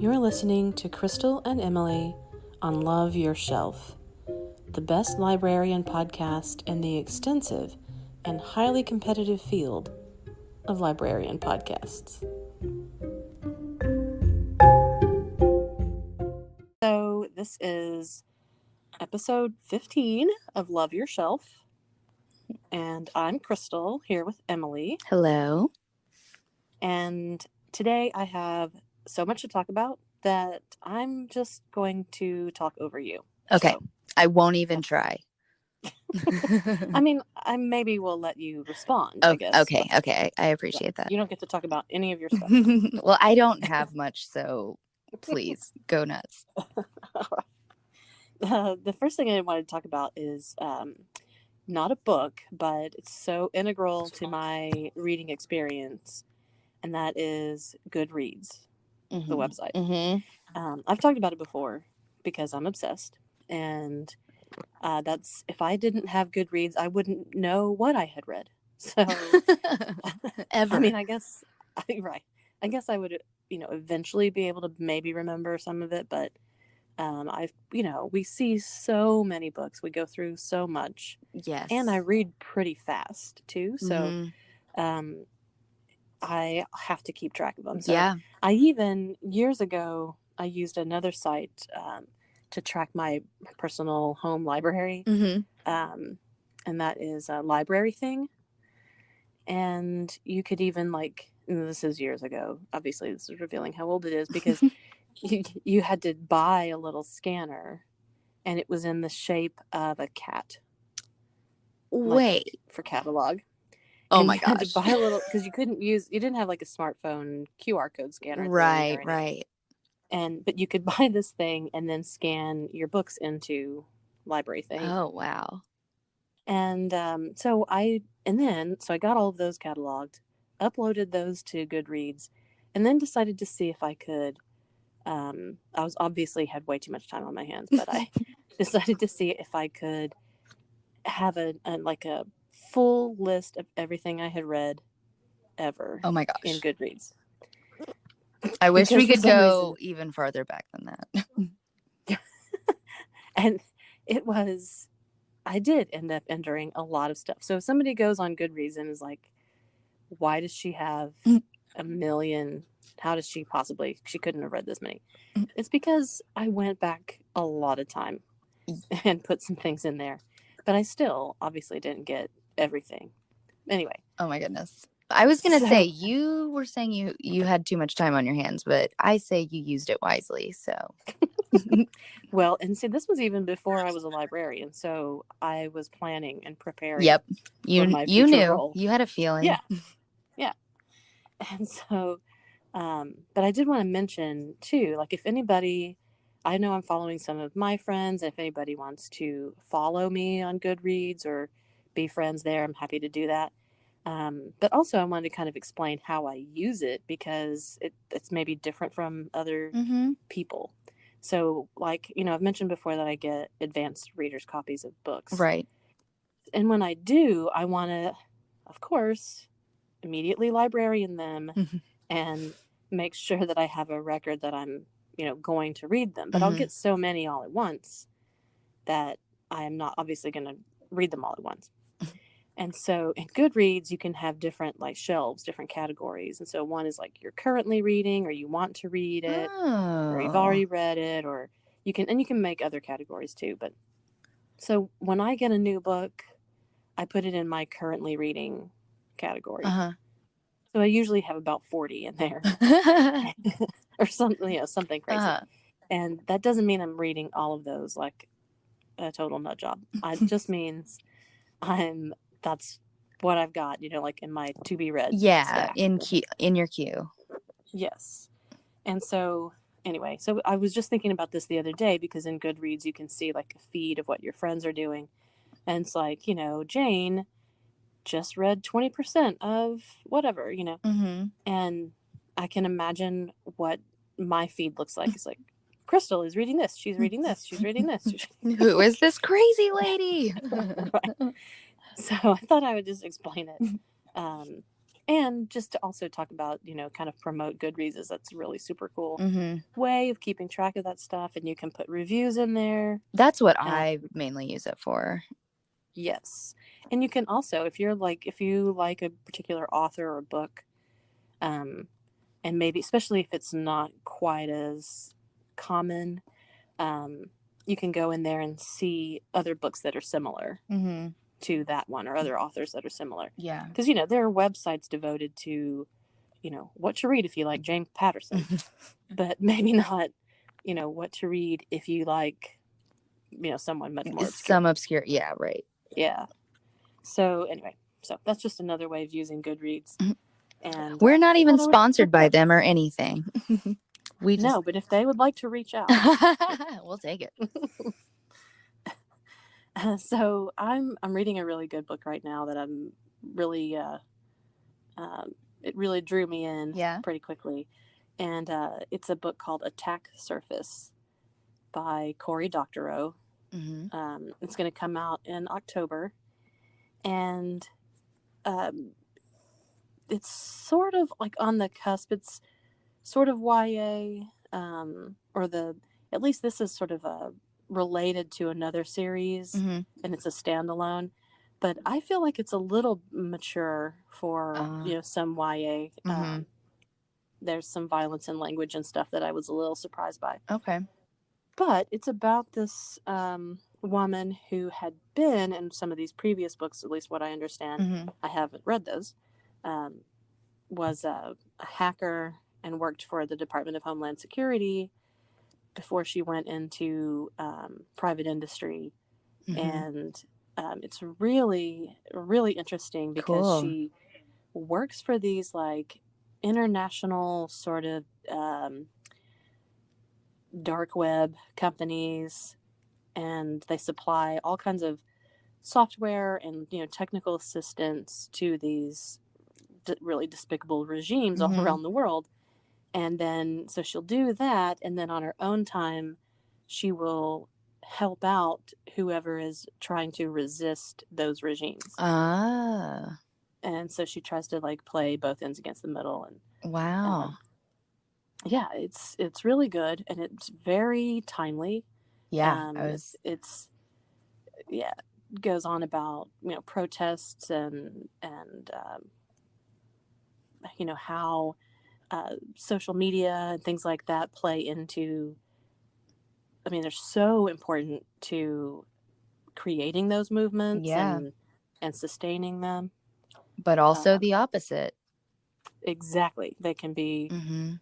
You're listening to Crystal and Emily on Love Your Shelf, the best librarian podcast in the extensive and highly competitive field of librarian podcasts. So this is episode 15 of Love Your Shelf, and I'm Crystal here with Emily. Hello. And today I have so much to talk about that I'm just going to talk over you. Okay. So, I won't even try. I mean, I maybe will let you respond, I guess. Okay. I appreciate that. You don't get to talk about any of your stuff. Well, I don't have much, so please go nuts. The first thing I wanted to talk about is not a book, but it's so integral to my reading experience, and that is Goodreads, the website. Mm-hmm. I've talked about it before because I'm obsessed, and that's if I didn't have Goodreads, I wouldn't know what I had read. So, Ever. I mean, I guess, right. I guess I would, eventually be able to maybe remember some of it, but we see so many books. We go through so much. Yes. And I read pretty fast too. So, I have to keep track of them. So yeah. I even, years ago, I used another site to track my personal home library. Mm-hmm. And that is a library thing. And you could even this is years ago. Obviously, this is revealing how old it is because you had to buy a little scanner, and it was in the shape of a cat. Wait. For catalog. Oh and my you gosh. had to buy a little because you didn't have like a smartphone QR code scanner thing. Right. But you could buy this thing and then scan your books into library thing. Oh wow. And so I got all of those cataloged, uploaded those to Goodreads, and then decided to see if I could. I was obviously had way too much time on my hands, but I decided to see if I could have a full list of everything I had read ever. Oh my gosh. In Goodreads. I wish we could go even farther back than that. And I did end up entering a lot of stuff. So if somebody goes on Goodreads and is like, why does she have a million? How does she couldn't have read this many? It's because I went back a lot of time and put some things in there. But I still obviously didn't get everything. Anyway. Oh my goodness. I was going to say, you were saying you had too much time on your hands, but I say you used it wisely, so. Well, and see, this was even before I was a librarian, so I was planning and preparing. Yep. For my you future knew. role. You had a feeling. Yeah. And so, but I did want to mention, too, if anybody, I know I'm following some of my friends, and if anybody wants to follow me on Goodreads or be friends there, I'm happy to do that. But also I wanted to kind of explain how I use it because it's maybe different from other people. So I've mentioned before that I get advanced readers copies of books. Right. And when I do, I want to, of course, immediately librarian them and make sure that I have a record that I'm, going to read them. But I'll get so many all at once that I am not obviously going to read them all at once. And so in Goodreads, you can have different shelves, different categories. And so one is you're currently reading, or you want to read it, or you've already read it, or you can make other categories too. But so when I get a new book, I put it in my currently reading category. So I usually have about 40 in there or something, something crazy. And that doesn't mean I'm reading all of those like a total nut job. It just means that's what I've got, in my to be read. Yeah, stack. in your queue. Yes. And so anyway, so I was just thinking about this the other day because in Goodreads you can see a feed of what your friends are doing. And it's Jane just read 20% of whatever, And I can imagine what my feed looks like. It's Crystal is reading this. She's reading this. She's reading this. Who is this crazy lady? Right. So I thought I would just explain it. And just to also talk about, kind of promote Goodreads, that's a really super cool way of keeping track of that stuff. And you can put reviews in there. That's what I mainly use it for. Yes. And you can also, if you like a particular author or book, and maybe, especially if it's not quite as common, you can go in there and see other books that are similar to that one, or other authors that are similar. Yeah. Because, there are websites devoted to, what to read if you like James Patterson, but maybe not, what to read if you like, someone much more obscure. Some obscure. Yeah, right. Yeah. So anyway, that's just another way of using Goodreads. And we're not even sponsored by them or anything. No, but if they would like to reach out, we'll take it. So I'm reading a really good book right now that I'm really it really drew me in pretty quickly, and it's a book called Attack Surface by Cory Doctorow. It's going to come out in October, and it's sort of like on the cusp. It's sort of YA, at least this is sort of related to another series, and it's a standalone. But I feel like it's a little mature for some YA. There's some violence and language and stuff that I was a little surprised by. Okay. But it's about this woman who had been in some of these previous books, at least what I understand. I haven't read those. Was a hacker and worked for the Department of Homeland Security before she went into private industry. And it's really, really interesting because she works for these like international sort of dark web companies, and they supply all kinds of software and technical assistance to these really despicable regimes all around the world. And then so she'll do that, and then on her own time she will help out whoever is trying to resist those regimes. And so she tries to like play both ends against the middle. And wow. Yeah, it's really good, and it's very timely. Yeah. It's goes on about protests and how social media and things like that play into. I mean, they're so important to creating those movements and sustaining them. But also the opposite. Exactly. They can be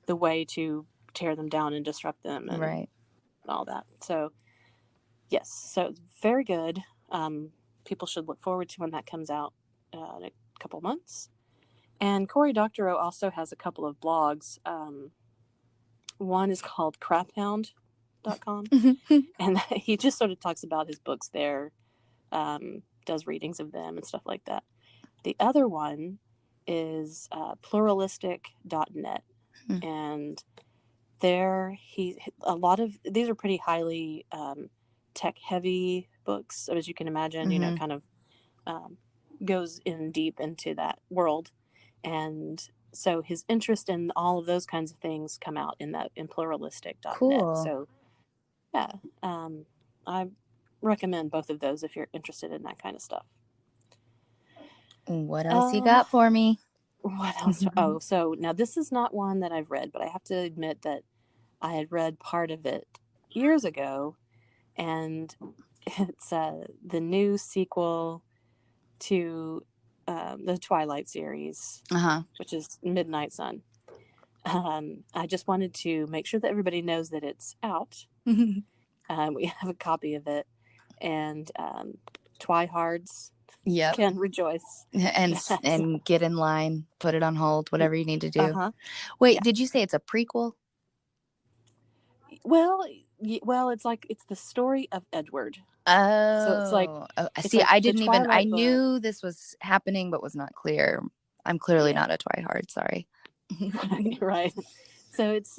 the way to tear them down and disrupt them and all that. So, yes. So, it's very good. People should look forward to when that comes out in a couple months. And Cory Doctorow also has a couple of blogs. One is called craphound.com. And he just sort of talks about his books there, does readings of them and stuff like that. The other one is pluralistic.net. And there a lot of these are pretty highly tech heavy books, as you can imagine, kind of goes in deep into that world. And so his interest in all of those kinds of things come out in pluralistic.net. Cool. So yeah, I recommend both of those if you're interested in that kind of stuff. What else you got for me? What else? Oh, so now this is not one that I've read, but I have to admit that I had read part of it years ago, and it's the new sequel to the Twilight series, which is Midnight Sun. I just wanted to make sure that everybody knows that it's out. We have a copy of it, and Twihards can rejoice and get in line, put it on hold, whatever you need to do. Wait, did you say it's a prequel? Well, it's the story of Edward. Oh, so it's like see, like I didn't even. I book. Knew this was happening, but was not clear. I'm clearly not a Twihard. Sorry. Right. So it's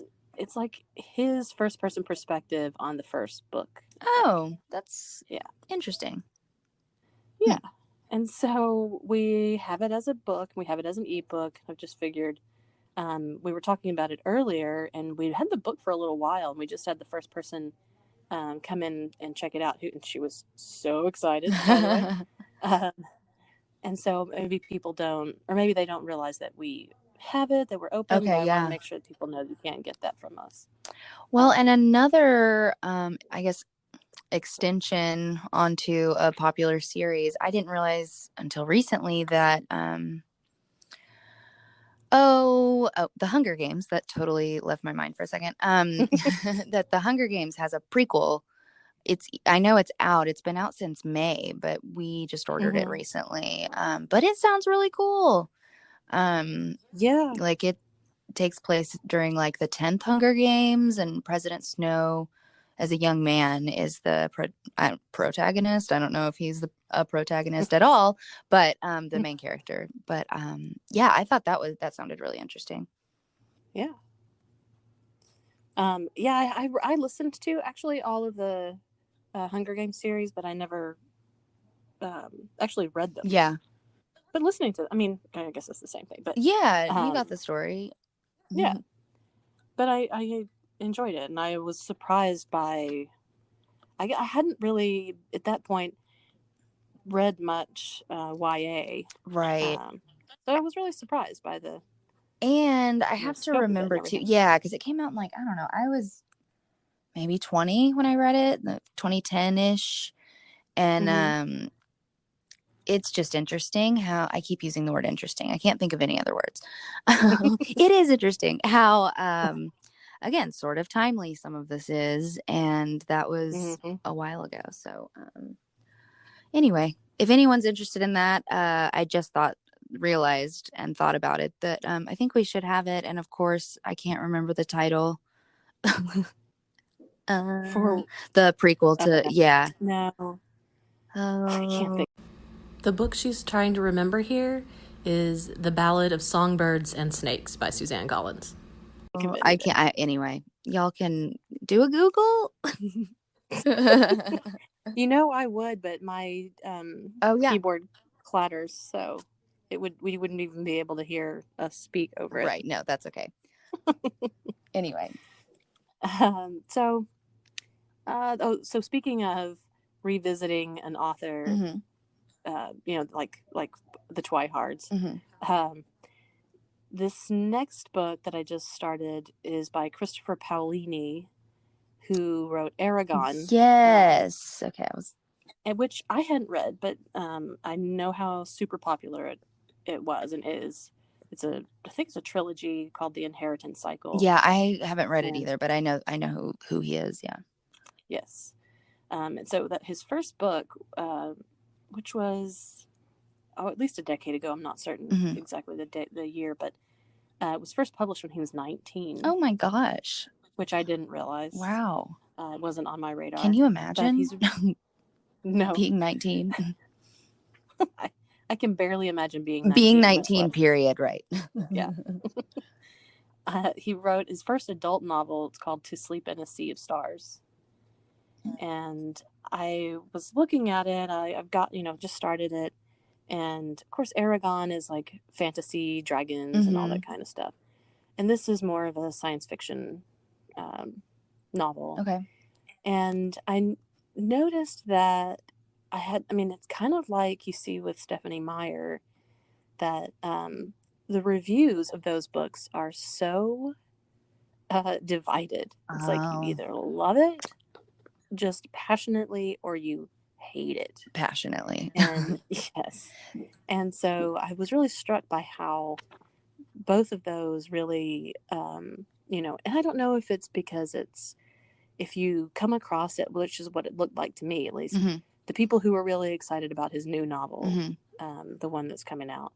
like his first person perspective on the first book. Oh, that's interesting. Yeah. And so we have it as a book. We have it as an ebook. I've just figured we were talking about it earlier, and we had the book for a little while, and we just had the first person come in and check it out. And she was so excited, by the way. And so maybe people don't, or maybe they don't realize that we have it, that we're open. Okay, but I yeah. want to make sure that people know you can't get that from us. Well, and another, I guess, extension onto a popular series. I didn't realize until recently that, the Hunger Games, that totally left my mind for a second. That the Hunger Games has a prequel. I know it's out. It's been out since May, but we just ordered it recently. But it sounds really cool. Yeah. Like it takes place during like the 10th Hunger Games, and President Snow as a young man is the protagonist. I don't know if he's a protagonist at all, but the main character. But yeah, I thought that sounded really interesting. Yeah. Yeah, I listened to actually all of the Hunger Games series, but I never actually read them. Yeah. But listening to, I mean, I guess it's the same thing. But yeah, you got the story. Yeah. But I enjoyed it, and I was surprised by. I hadn't really at that point read much YA, right? So I was really surprised by the. And I have to remember too, yeah, because it came out in like, I don't know, I was maybe 20 when I read it, 2010-ish. And it's just interesting how I keep using the word interesting. I can't think of any other words. It is interesting how, again, sort of timely some of this is. And that was a while ago. So anyway, if anyone's interested in that, I just realized and thought about it that I think we should have it. And of course, I can't remember the title. For the prequel to, yeah. No. I can't think. The book she's trying to remember here is The Ballad of Songbirds and Snakes by Suzanne Collins. I can't. Anyway, y'all can do a Google. I would, but my keyboard clatters, so we wouldn't even be able to hear us speak over it. Right. No, that's okay. Anyway. So speaking of revisiting an author, like the Twihards, this next book that I just started is by Christopher Paolini, who wrote Aragon. Yes. Okay. Which I hadn't read, but I know how super popular it was and is. I think it's a trilogy called The Inheritance Cycle. Yeah, I haven't read it either, but I know who he is. Yeah. Yes. And so that his first book, which was at least a decade ago, I'm not certain exactly the year, but it was first published when he was 19. Oh my gosh. Which I didn't realize. Wow. It wasn't on my radar. Can you imagine? No. Being 19. I can barely imagine being 19. Being 19, period, right. Yeah. He wrote his first adult novel. It's called To Sleep in a Sea of Stars. And I was looking at it. I've got, just started it. And of course, Aragon is like fantasy, dragons, and all that kind of stuff. And this is more of a science fiction novel. Okay. And I noticed that it's kind of like you see with Stephanie Meyer, that the reviews of those books are so divided. It's like you either love it just passionately or you hate it passionately. And yes. And so I was really struck by how both of those really, and I don't know if it's because if you come across it, which is what it looked like to me, at least, the people who were really excited about his new novel, the one that's coming out,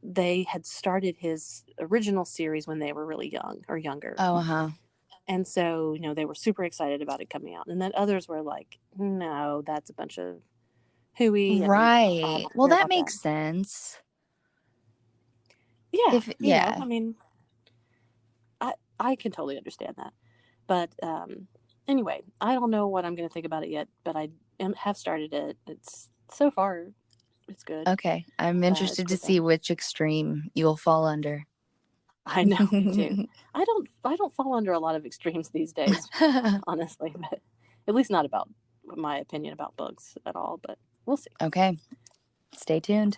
they had started his original series when they were really young or younger. Oh, And so, they were super excited about it coming out. And then others were like, no, that's a bunch of hooey. Right. Well, that makes sense. Yeah. I can totally understand that. But anyway, I don't know what I'm going to think about it yet, but I have started it. It's so far, It's good. Okay. I'm It's interested to see gripping. which extreme you'll fall under. I know, me too. I don't fall under a lot of extremes these days, honestly, but at least not about my opinion about books at all, but we'll see. Okay. Stay tuned.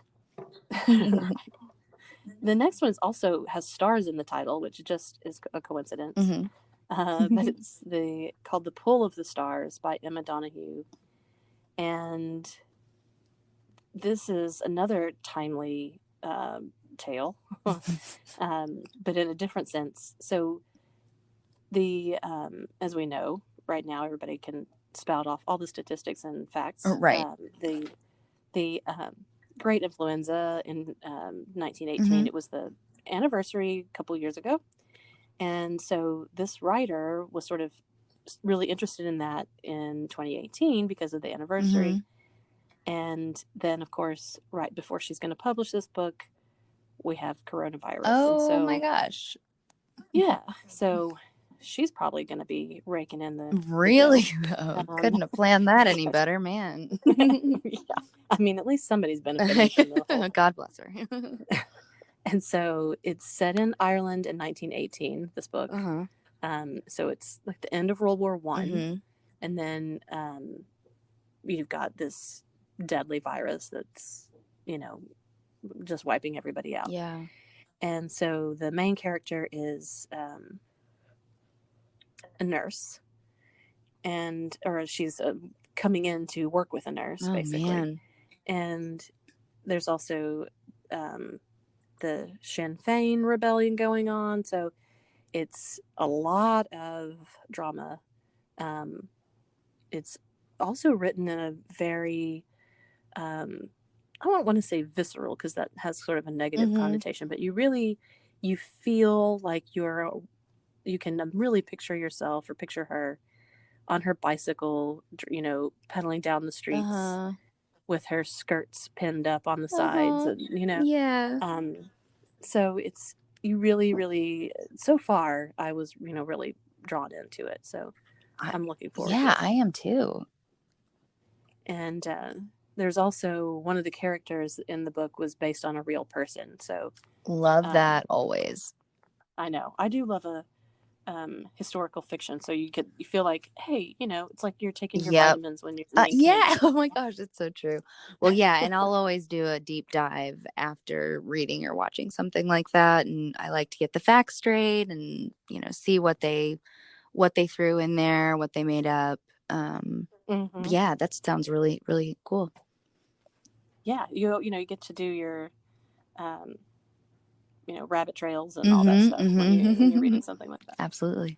The next one also has stars in the title, which just is a coincidence. But it's called The Pull of the Stars by Emma Donoghue. And this is another timely tale, but in a different sense. So as we know, right now everybody can spout off all the statistics and facts. Right. The Great Influenza in 1918. It was the anniversary a couple years ago, and so this writer was sort of really interested in that in 2018 because of the anniversary. And then, of course, right before she's going to publish this book, we have coronavirus. Oh, and so, my gosh. Yeah. So she's probably going to be raking in the Really? dough. Couldn't have planned that any better, man. Yeah. I mean, at least somebody's benefiting from the whole. God bless her. And so it's set in Ireland in 1918, this book. So it's like the end of World War I. And then you've got this deadly virus that's, just wiping everybody out. Yeah. And so the main character is a nurse, or she's coming in to work with a nurse, basically. Man. And there's also the Sinn Féin rebellion going on, so it's a lot of drama. It's also written in a very I don't want to say visceral because that has sort of a negative connotation, but you feel like you can really picture yourself or picture her on her bicycle, pedaling down the streets with her skirts pinned up on the sides, and Yeah. So you really, so far I was really drawn into it, so I'm looking forward to it. Yeah, I am too. And there's also one of the characters in the book was based on a real person, so love that always. I know I do love a historical fiction, so you feel like, hey, it's like you're taking your vitamins when you're reading. Yeah. Oh my gosh, it's so true. Well, yeah, and I'll always do a deep dive after reading or watching something like that, and I like to get the facts straight and see what they threw in there, what they made up. Yeah, that sounds really, really cool. Yeah, you get to do your rabbit trails and all that stuff when you're reading something like that. Absolutely.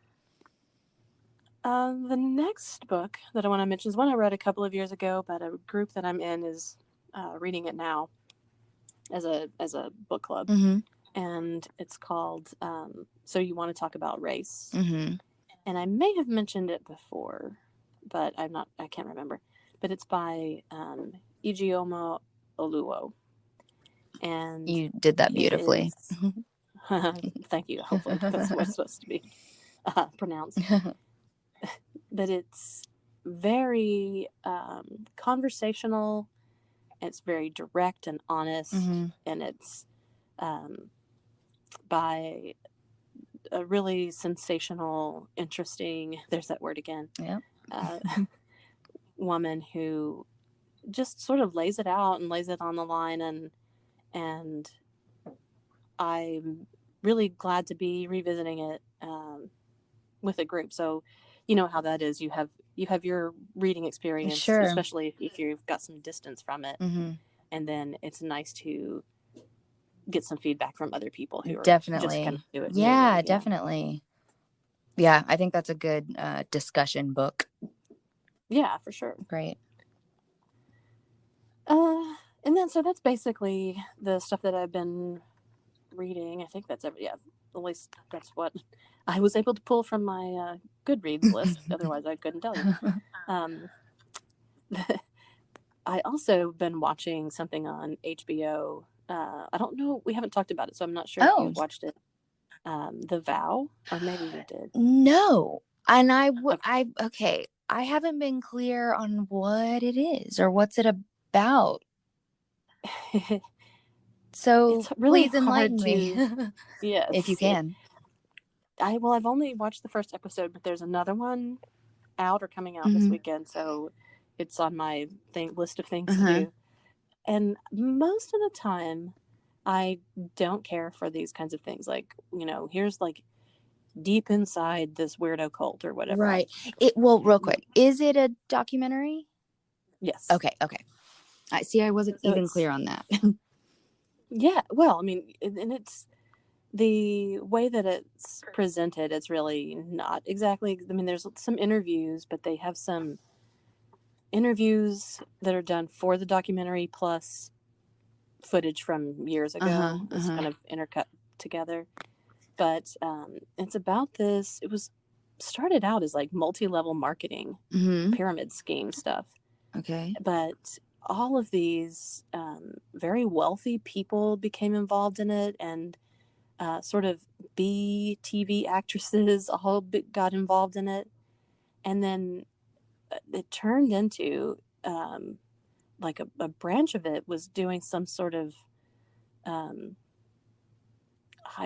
The next book that I want to mention is one I read a couple of years ago, but a group that I'm in is reading it now as a book club, and it's called So You Want to Talk About Race. And I may have mentioned it before, but I can't remember. But it's by Ijeoma Oluo. And you did that beautifully. Thank you. Hopefully that's what it's supposed to be pronounced. But it's very conversational. It's very direct and honest, and it's by a really sensational, interesting, there's that word again, woman who just sort of lays it out and lays it on the line, and I'm really glad to be revisiting it with a group. So you know how that is. You have your reading experience, sure, especially if you've got some distance from it, and then it's nice to get some feedback from other people who definitely are just kind of do it. Yeah, definitely. Yeah, I think that's a good discussion book. Yeah, for sure. Great. And then so that's basically the stuff that I've been reading. I think that's at least that's what I was able to pull from my Goodreads list. Otherwise, I couldn't tell you. I also been watching something on HBO. I don't know. We haven't talked about it, so I'm not sure if you watched it. The Vow, or maybe you did. No, and I haven't been clear on what it is or what's it about. So it's really please hard enlighten me. to, If you yes. can. I've only watched the first episode, but there's another one out or coming out this weekend, so it's on my list of things to do. And most of the time, I don't care for these kinds of things. Like, here's like deep inside this weirdo cult or whatever. Right. Real quick, is it a documentary? Yes. Okay. I see. I wasn't even clear on that. Yeah. Well, I mean, and it's the way that it's presented. It's really not exactly. I mean, there's some interviews, but they have some interviews that are done for the documentary plus footage from years ago. It's kind of intercut together. But it's about this. It was started out as like multi-level marketing, pyramid scheme stuff. Okay. But all of these very wealthy people became involved in it, and sort of B TV actresses all got involved in it. And then it turned into like a branch of it was doing some sort of I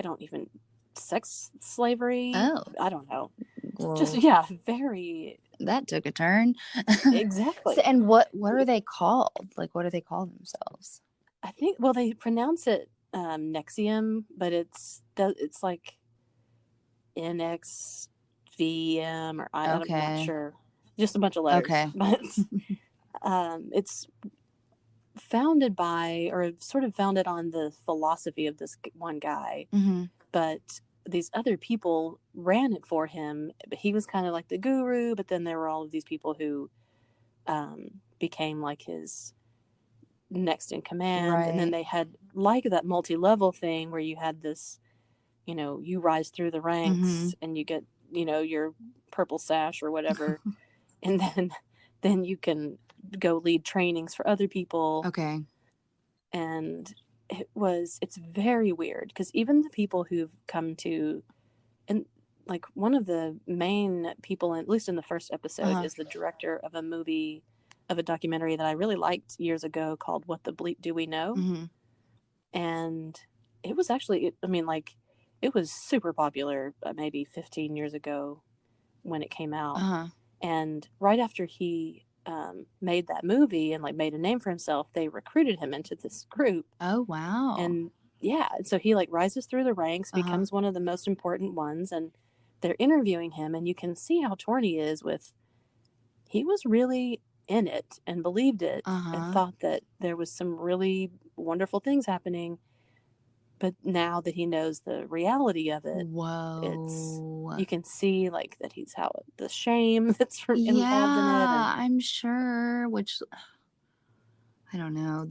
don't even sex slavery. Oh, I don't know. well, Just very. That took a turn. Exactly. So, and what are they called? Like, what do they call themselves? I think they pronounce it Nexium, but it's like NXVM or I'm not sure. Just a bunch of letters. Okay. But it's founded by, or sort of founded on the philosophy of this one guy. But these other people ran it for him. But he was kind of like the guru, but then there were all of these people who became like his next in command. Right. And then they had like that multi-level thing where you had this, you rise through the ranks and you get, your purple sash or whatever. And then you can go lead trainings for other people. Okay. And it's very weird because even the people who've come to, and like one of the main people, at least in the first episode, is the director of a documentary that I really liked years ago called What the Bleep Do We Know? And it was actually, it was super popular maybe 15 years ago when it came out. And right after he made that movie and like made a name for himself, they recruited him into this group. Oh, wow. And yeah, so he like rises through the ranks, becomes one of the most important ones, and they're interviewing him, and you can see how torn he is he was really in it and believed it and thought that there was some really wonderful things happening. But now that he knows the reality of it, you can see like that he's the shame that's involved in it. I'm sure, which I don't know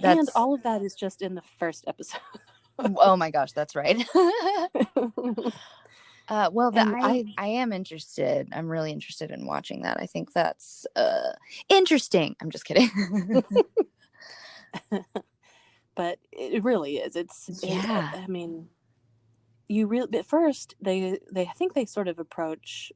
and all of that is just in the first episode. Oh my gosh, that's right. Well, I am interested. I'm really interested in watching that. I think that's interesting. I'm just kidding. But it really is. I mean, you really at first I think they sort of approach,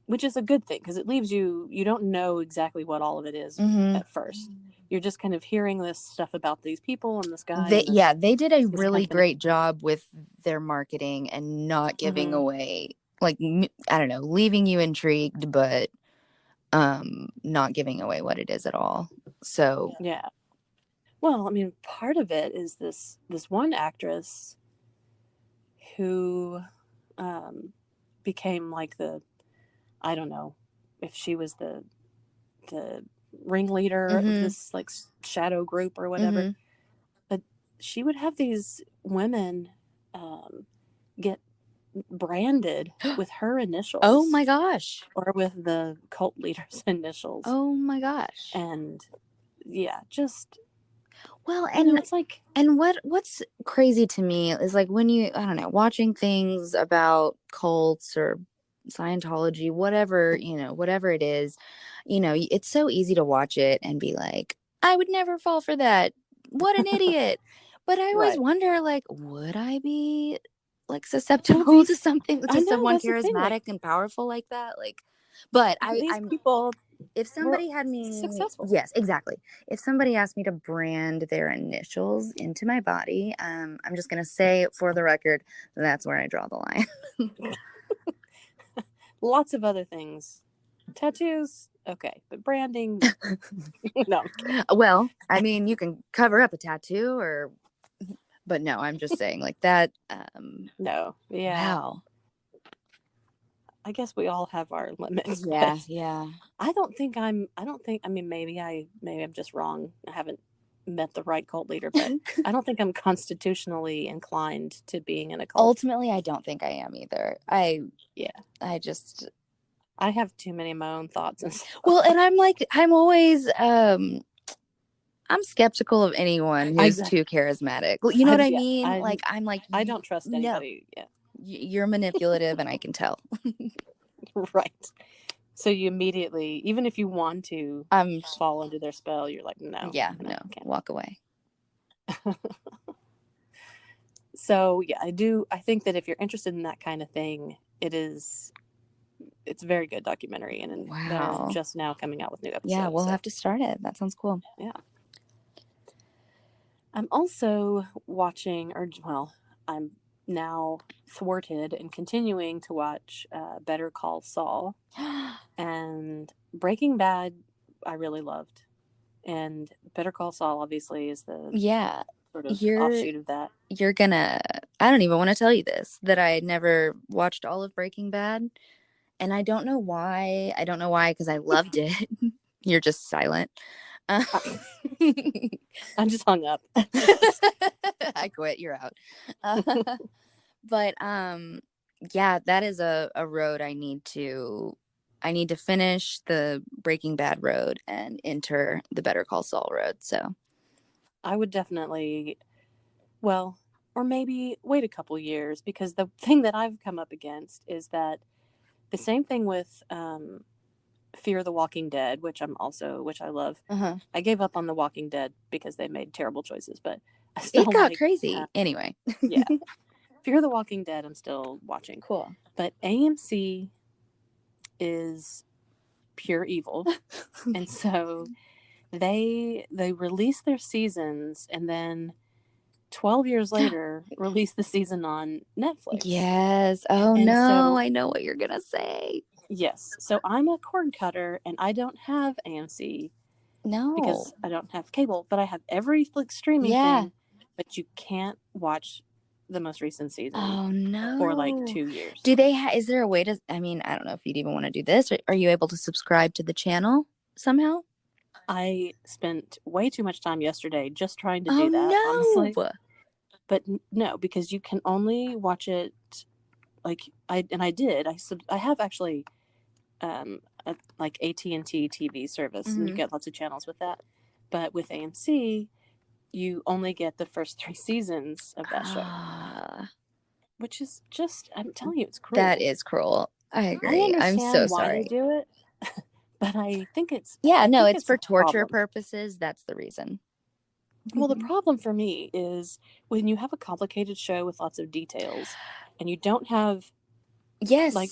which is a good thing because it leaves you don't know exactly what all of it is at first. You're just kind of hearing this stuff about these people and this guy. They did a really great job with their marketing and not giving away, like, I don't know, leaving you intrigued, but not giving away what it is at all. So yeah. Well, I mean, part of it is this one actress who became like I don't know if she was the ringleader of this like shadow group or whatever. But she would have these women get branded with her initials. Oh my gosh. Or with the cult leader's initials. Oh my gosh. And yeah, just well, and it's like, and what's crazy to me is like when I don't know, watching things about cults or Scientology, whatever, whatever it is, it's so easy to watch it and be like, I would never fall for that. What an idiot. But I always wonder, like, would I be like susceptible to someone charismatic and powerful like that? Like, but people if somebody had me, successful. yes, exactly. If somebody asked me to brand their initials into my body, I'm just going to say for the record, that's where I draw the line. Lots of other things. Tattoos, okay, but branding, no. No, I'm kidding. Well, I mean, you can cover up a tattoo but no, I'm just saying like that. No, yeah. Wow. I guess we all have our limits. Yeah, yeah. I mean, maybe I'm just wrong. I haven't met the right cult leader, but I don't think I'm constitutionally inclined to being in a cult. Ultimately, I don't think I am either. I have too many of my own thoughts and stuff. Well, and I'm always, I'm skeptical of anyone who's too charismatic. You know what I mean? I don't trust anybody. No. You're manipulative, and I can tell. Right. So you immediately, even if you want to fall under their spell, you're like, no. Yeah, no, walk away. So yeah, I think that if you're interested in that kind of thing, it's a very good documentary, and they're just now coming out with new episodes. Yeah, we'll have to start it. That sounds cool. Yeah. I'm also watching, I'm now thwarted and continuing to watch Better Call Saul. And Breaking Bad, I really loved. And Better Call Saul, obviously, is the sort of offshoot of that. You're gonna, I don't even want to tell you this, that I never watched all of Breaking Bad. And I don't know why. Because I loved it. You're just silent. I just hung up. I quit. You're out. But yeah, that is a road I need to finish the Breaking Bad road and enter the Better Call Saul road. So I would definitely, or maybe wait a couple years, because the thing that I've come up against is that the same thing with Fear the Walking Dead, which I love. I gave up on The Walking Dead because they made terrible choices, but I still it got crazy. Anyway. Yeah. Fear the Walking Dead, I'm still watching. Cool. But AMC is pure evil. And so they release their seasons, and then 12 years later release the season on Netflix. Yes. Oh, and no, so, I know what you're gonna say. Yes. So I'm a cord cutter, and I don't have AMC. No. Because I don't have cable, but I have every streaming thing. But you can't watch the most recent season. Oh, no. For like 2 years. Do they is there a way to, I mean, I don't know if you'd even want to do this. Are you able to subscribe to the channel somehow? I spent way too much time yesterday just trying to do that, honestly. But no, because you can only watch it, I did. I have actually like AT&T TV service, and you get lots of channels with that. But with AMC, you only get the first 3 seasons of that show. Which is just, I'm telling you, it's cruel. That is cruel. I agree. I understand I'm so why sorry. they do it, but I think it's... it's for torture purposes. That's the reason. Well, the problem for me is when you have a complicated show with lots of details, and you don't have... Yes. Like,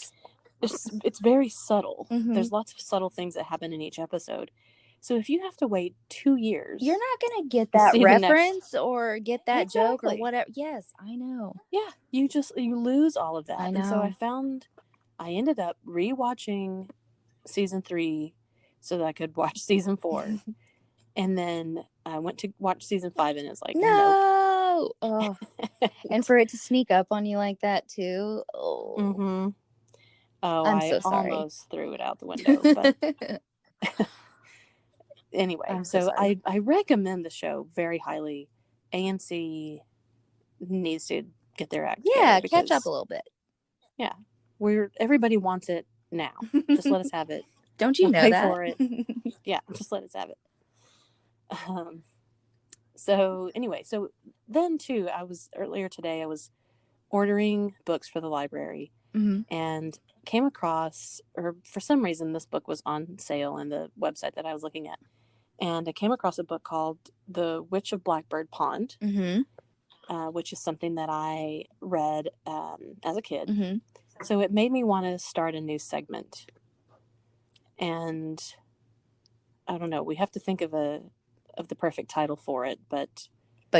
it's very subtle. There's lots of subtle things that happen in each episode. So if you have to wait 2 years... You're not going to get that reference or get that joke or whatever. Yes, I know. Yeah, you lose all of that. I know. And so I ended up rewatching season 3 so that I could watch season 4. And then I went to watch season 5, and it's like, no. Oh. And for it to sneak up on you like that too. Oh. Oh, I'm so sorry. Almost threw it out the window. But anyway, so I recommend the show very highly. AMC needs to get their act together. Yeah, catch up a little bit. Yeah, everybody wants it now. Just let us have it. Don't you know pay that? For it. Yeah, just let us have it. So anyway, so then too, earlier today, I was ordering books for the library, and came across, or for some reason, this book was on sale in the website that I was looking at. And I came across a book called The Witch of Blackbird Pond, which is something that I read as a kid. So it made me want to start a new segment. And I don't know. We have to think of the perfect title for it, but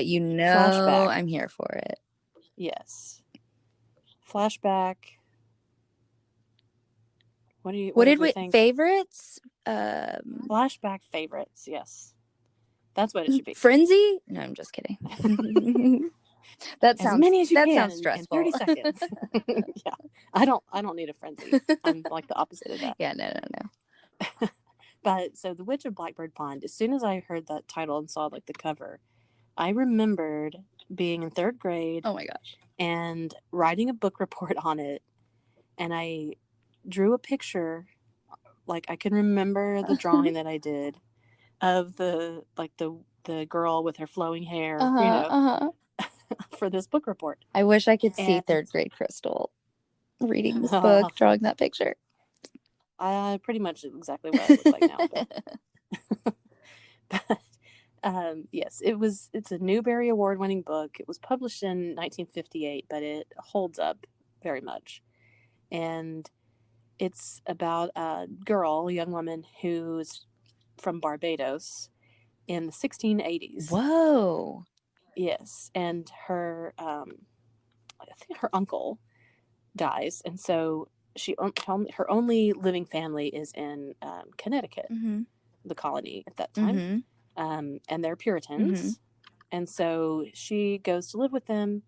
you know, Flashback. I'm here for it. Yes. Flashback. What did we think? Favorites? Flashback favorites. Yes, that's what it should be. Frenzy? No, I'm just kidding. As many as you can sounds stressful. in 30 seconds. Yeah, I don't need a frenzy. I'm like the opposite of that. Yeah, no. But so The Witch of Blackbird Pond. As soon as I heard that title and saw like the cover, I remembered being in 3rd grade. Oh my gosh! And writing a book report on it, and I drew a picture. Like I can remember the drawing that I did of the girl with her flowing hair, for this book report. I wish I could see 3rd grade Crystal reading this book, drawing that picture. Pretty much exactly what I look like now. But yes, it's a Newbery Award-winning book. It was published in 1958, but it holds up very much. And it's about a young woman who's from Barbados in the 1680s. Whoa. Yes, and her I think her uncle dies, and so her only living family is in Connecticut, the colony at that time, and they're Puritans, and so she goes to live with them,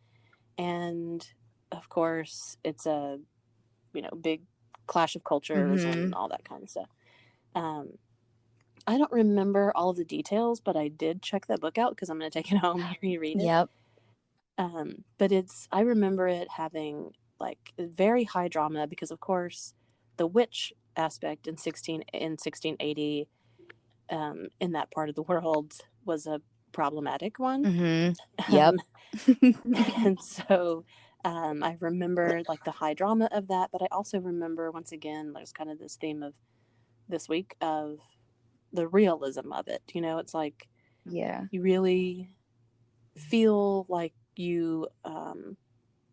and of course it's a big clash of cultures and all that kind of stuff. I don't remember all of the details, but I did check that book out because I'm going to take it home and reread it. Yep. But I remember it having like very high drama because, of course, the witch aspect in 1680 in that part of the world was a problematic one. Yep. And so I remember like the high drama of that, but I also remember once again there's kind of this theme of this week of the realism of it. It's like you really feel like you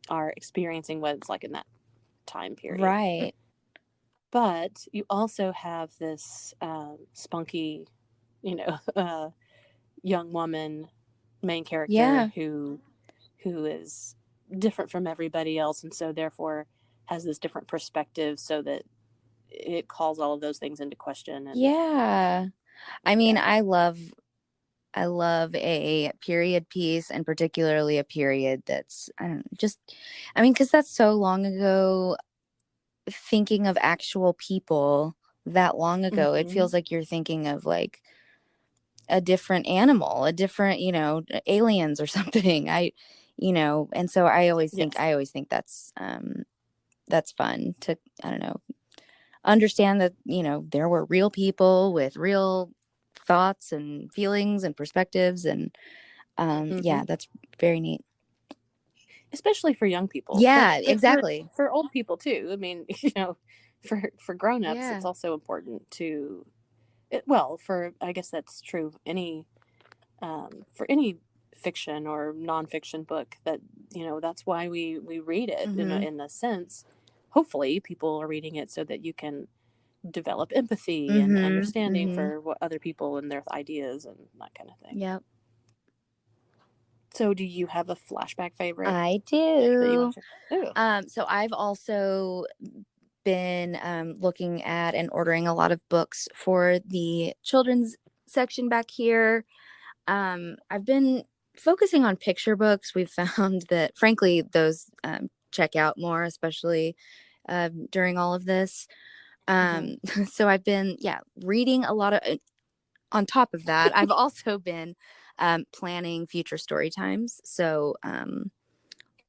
are experiencing what it's like in that time period, right? But you also have this spunky young woman main character who is different from everybody else, and so therefore has this different perspective, so that it calls all of those things into question. And I mean, I love a period piece, and particularly a period that's because that's so long ago. Thinking of actual people that long ago, it feels like you're thinking of like a different animal, a different, aliens or something. And so I always think that's fun to, I don't know, understand that, there were real people with real thoughts and feelings and perspectives. And that's very neat. Especially for young people. Yeah, exactly. For old people too. I mean, for grown-ups, it's also important to, I guess that's true for any fiction or nonfiction book, that that's why we read it. In a sense, hopefully people are reading it so that you can develop empathy and understanding for what other people and their ideas and that kind of thing. Yep. So do you have a flashback favorite? I do. So I've also been looking at and ordering a lot of books for the children's section back here. I've been focusing on picture books. We've found that, frankly, those check out more, especially during all of this. So I've been, reading a lot of, on top of that, I've also been planning future story times. So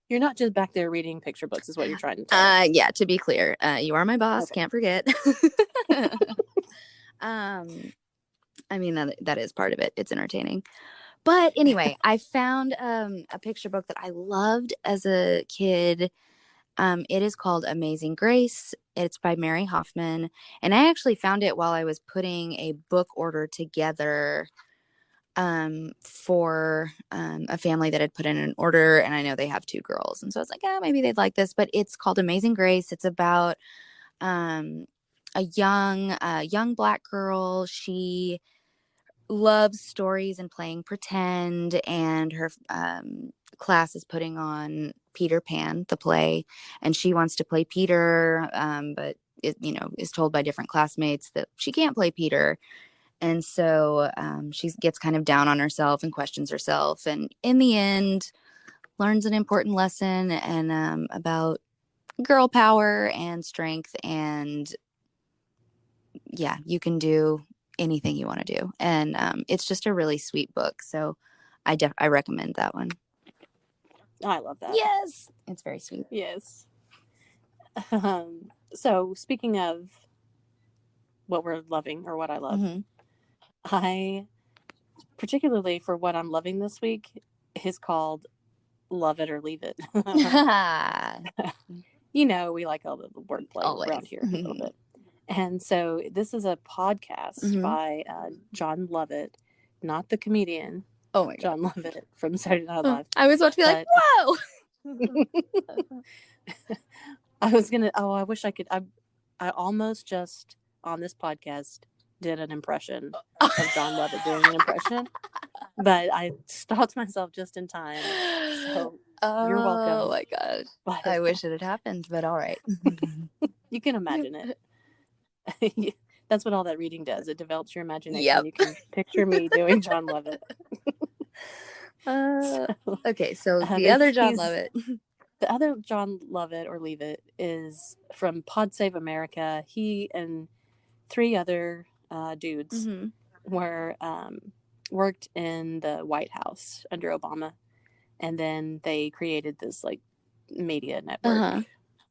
you're not just back there reading picture books, is what you're trying to tell. Yeah, to be clear, you are my boss. Okay. Can't forget. I mean, that is part of it. It's entertaining. But anyway, I found a picture book that I loved as a kid. It is called Amazing Grace. It's by Mary Hoffman. And I actually found it while I was putting a book order together for a family that had put in an order. And I know they have 2 girls. And so I was like, maybe they'd like this. But it's called Amazing Grace. It's about a young Black girl. She loves stories and playing pretend, and her class is putting on Peter Pan, the play, and she wants to play Peter, but is told by different classmates that she can't play Peter. And so she gets kind of down on herself and questions herself, and in the end learns an important lesson and about girl power and strength, and yeah, you can do anything you want to do. And it's just a really sweet book, so I recommend that one. I love that. Yes, it's very sweet. Yes. So speaking of what we're loving or what I love, I particularly for what I'm loving this week is called Love It or Leave It. We like all the wordplay around here a little bit. And so this is a podcast by John Lovett, not the comedian. Oh my God. John Lovett from Saturday Night Live. I was about to be like, whoa! I wish I could. I almost just on this podcast did an impression of John Lovett doing an impression, but I stopped myself just in time. So you're welcome. Oh my gosh. But I wish it had happened, but all right. You can imagine it. That's what all that reading does. It develops your imagination. Yep. You can picture me doing John Lovett. Okay, so the other John Lovett. The other John Lovett or Leave It is from Pod Save America. He and 3 other dudes were worked in the White House under Obama, and then they created this like media network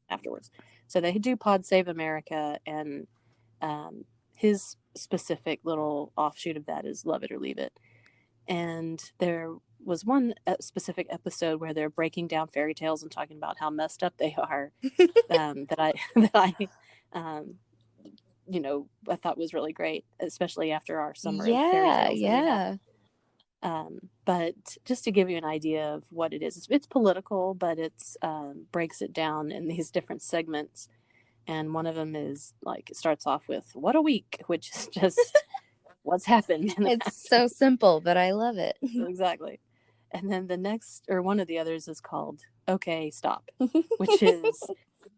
afterwards. So they do Pod Save America, and his specific little offshoot of that is Love It or Leave It. And there was one specific episode where they're breaking down fairy tales and talking about how messed up they are. I thought was really great, especially after our summer of fairy tales. Yeah. But just to give you an idea of what it is, it's political, but it's breaks it down in these different segments. And one of them is like, it starts off with "What a week," which is just what's happened. It's so simple, but I love it. Exactly. And then the next, or one of the others, is called "Okay, Stop," which is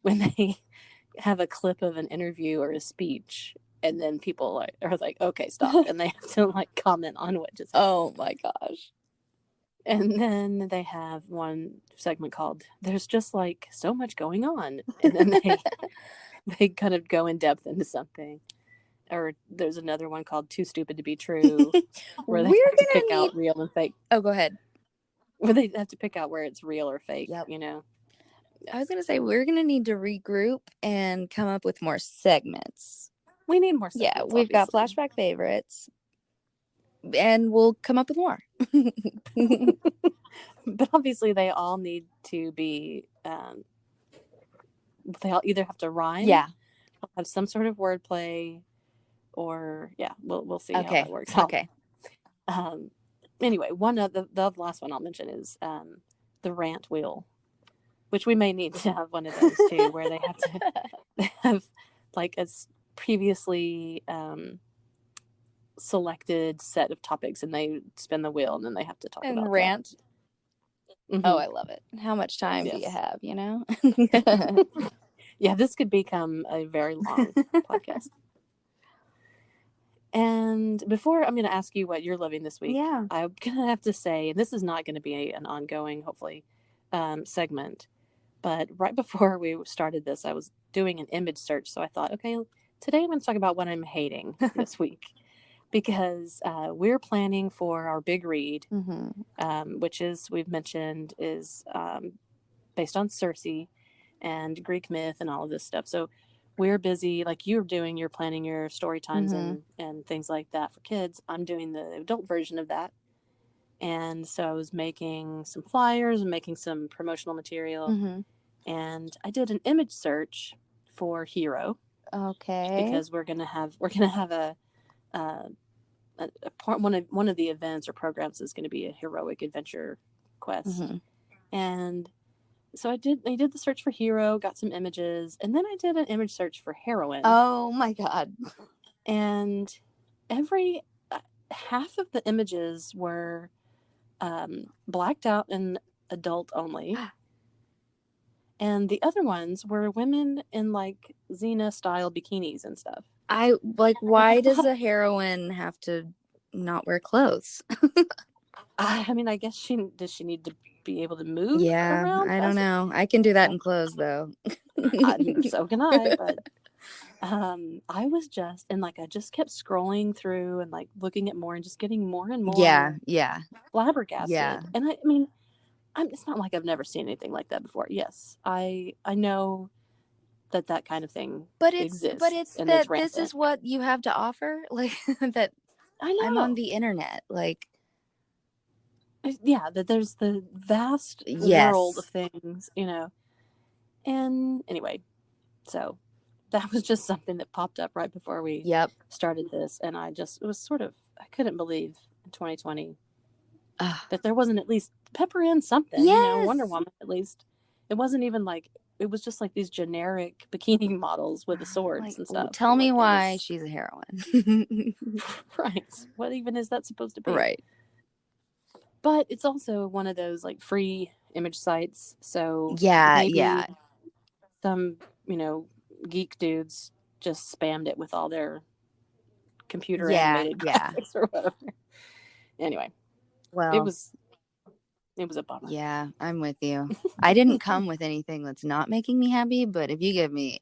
when they have a clip of an interview or a speech, and then people are like, "Okay, stop," and they have to like comment on what just happened. Oh my gosh. And then they have one segment called "There's Just Like So Much Going On," and then they kind of go in depth into something. Or there's another one called "Too Stupid to Be True," where they have to pick out real and fake. Oh, go ahead. Where they have to pick out where it's real or fake. Yep. I was going to say, we're going to need to regroup and come up with more segments. We need more segments. Yeah, we've got flashback favorites, and we'll come up with more. But obviously they all need to be, they all either have to rhyme, have some sort of wordplay, or we'll see how that works out. Okay. Anyway, one of the last one I'll mention is the rant wheel, which we may need to have one of those too, where they have like a previously selected set of topics, and they spin the wheel, and then they have to talk about and rant. Oh, I love it. How much time do you have? Yeah, this could become a very long podcast. And before I'm going to ask you what you're loving this week, I'm going to have to say, and this is not going to be an ongoing, hopefully, segment, but right before we started this, I was doing an image search. So I thought, okay, today I'm going to talk about what I'm hating this week, because we're planning for our big read, which is, we've mentioned, is based on Circe and Greek myth and all of this stuff. So we're busy, like you're planning your story times and things like that for kids. I'm doing the adult version of that. And so I was making some flyers and making some promotional material. And I did an image search for hero. Okay. Because we're gonna have a part, one of the events or programs is going to be a heroic adventure quest. And so I did the search for hero, got some images, and then I did an image search for heroine. Oh my God. And every half of the images were blacked out and adult only. And the other ones were women in like Xena style bikinis and stuff. Why does a heroine have to not wear clothes? I mean, I guess does she need to be able to move around? I don't know. I can do that in clothes though. So can I, but I was just, and like, I just kept scrolling through and like looking at more and just getting more and more flabbergasted. Yeah. And I mean, it's not like I've never seen anything like that before. Yes, I know that kind of thing exists. But it's and that this is what you have to offer. Like that I know. I'm on the internet. Like, yeah, that there's the vast world of things, And anyway, so that was just something that popped up right before we started this. And I couldn't believe in 2020 that there wasn't at least pepper in something, Wonder Woman, at least. It wasn't even like, it was just like these generic bikini models with the swords and stuff. Tell me why she's a heroine. Right. What even is that supposed to be? Right. But it's also one of those like free image sites. So maybe some, geek dudes just spammed it with all their computer animated graphics or whatever. Anyway, well, it was a bummer. Yeah, I'm with you. I didn't come with anything that's not making me happy, but if you give me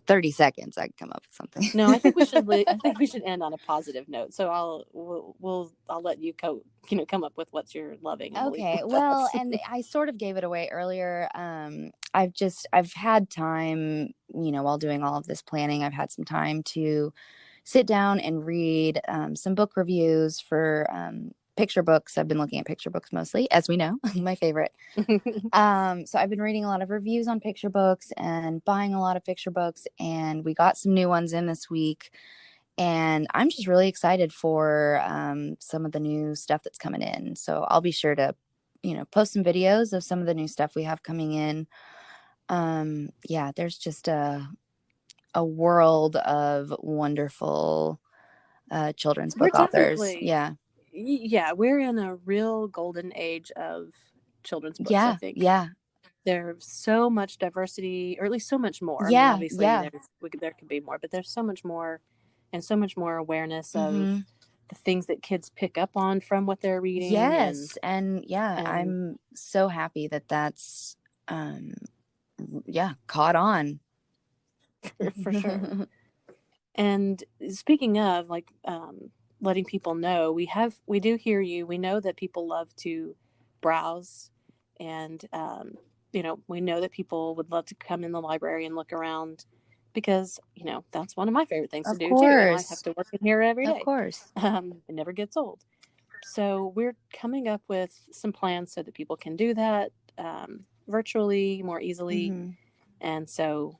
30 seconds, I can come up with something. No, I think we should end on a positive note. So I'll let you come up with what you're loving. Okay. Well, and I sort of gave it away earlier. I've had time, while doing all of this planning, I've had some time to sit down and read some book reviews for picture books. I've been looking at picture books mostly, as we know, my favorite. So I've been reading a lot of reviews on picture books and buying a lot of picture books, and we got some new ones in this week. And I'm just really excited for some of the new stuff that's coming in. So I'll be sure to, post some videos of some of the new stuff we have coming in. There's just a world of wonderful children's book authors. Yeah, we're in a real golden age of children's books, I think. Yeah. There's so much diversity, or at least so much more. I mean, obviously, there could be more, but there's so much more, and so much more awareness of the things that kids pick up on from what they're reading. Yes, and I'm so happy that that's caught on. For sure. And speaking of like letting people know, we do hear you. We know that people love to browse, and we know that people would love to come in the library and look around, because that's one of my favorite things to do too. I have to work in here every day. Of course. It never gets old. So we're coming up with some plans so that people can do that virtually more easily. Mm-hmm. And so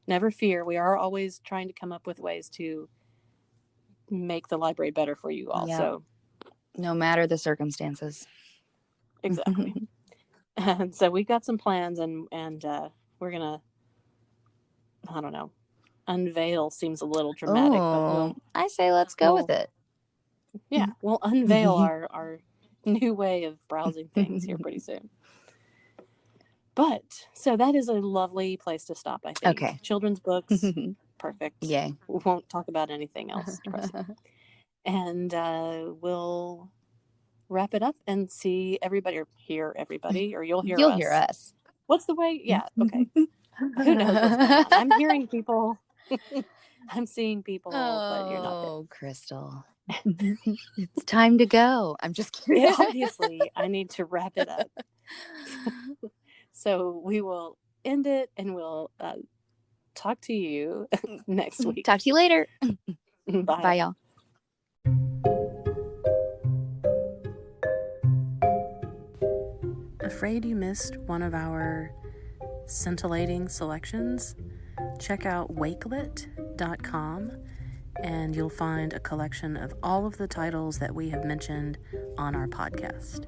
never fear, we are always trying to come up with ways to make the library better for you all. Yeah. So no matter the circumstances. Exactly. And so we've got some plans, and we're gonna, I don't know, unveil seems a little dramatic, but I say let's go with it. Yeah, we'll unveil our new way of browsing things here pretty soon. But so that is a lovely place to stop, I think. Okay. Children's books, perfect. Yay. We won't talk about anything else. And we'll wrap it up and see everybody, or hear everybody, or you'll hear us. You'll hear us. What's the way? Yeah, okay. Who knows what's going on? I'm hearing people. I'm seeing people, but you're not there. Oh, Crystal. It's time to go. I'm just kidding. Yeah, obviously, I need to wrap it up. So we will end it, and we'll talk to you next week. Talk to you later. Bye. Bye, y'all. Afraid you missed one of our scintillating selections? Check out wakelet.com, and you'll find a collection of all of the titles that we have mentioned on our podcast.